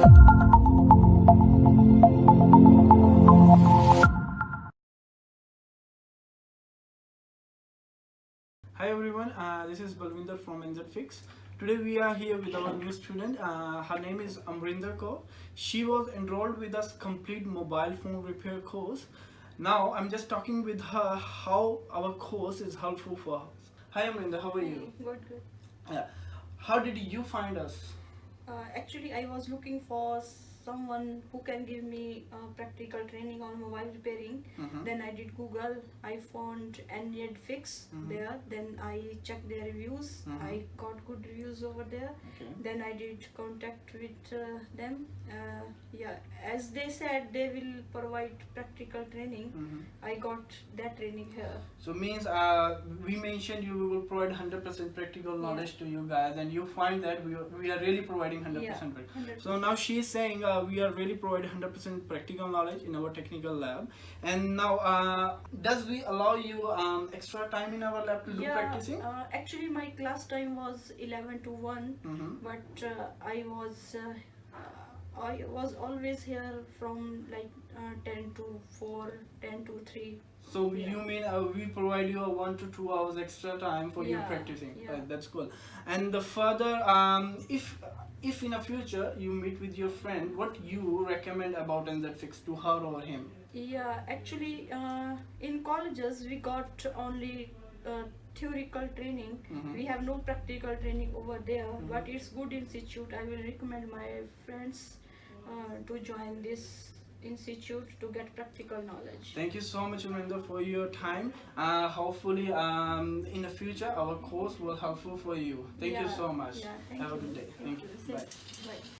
Hi everyone, this is Balvinder from NZISD. Today we are here with our new student. Her name is Amrinder Kaur. She was enrolled with us complete mobile phone repair course. Now I'm just talking with her how our course is helpful for her. Hi Amrinder, how are you? Good. Yeah. How did you find us? Actually, I was looking for someone who can give me practical training on mobile repairing. Then I did Google. I found NZISD there. Then I checked their reviews. I got good reviews over there. Okay. Then I did contact with them. Yeah, as they said, they will provide practical training. I got that training here. So means we mentioned you will provide 100% practical knowledge to you guys, and you find that we are really providing 100%. Yeah, practical. 100%. So now she is saying we are really providing 100% practical knowledge in our technical lab. And now does we allow you extra time in our lab to do practicing? Actually, my class time was 11 to 1, but I was always here from like 10 to 4, 10 to 3. So you mean we provide you a 1 to 2 hours extra time for you practicing? Yeah. That's cool. And the further, if in the future you meet with your friend, what you recommend about NZISD to her or him? Yeah, actually, in colleges we got only theoretical training. We have no practical training over there, but it's good institute. I will recommend my friends to join this institute to get practical knowledge. Thank you so much, Amanda, for your time. Hopefully, in the future, our course will helpful for you. Thank you so much. Yeah, thank Have you. a good day. Thank you. Bye. Bye.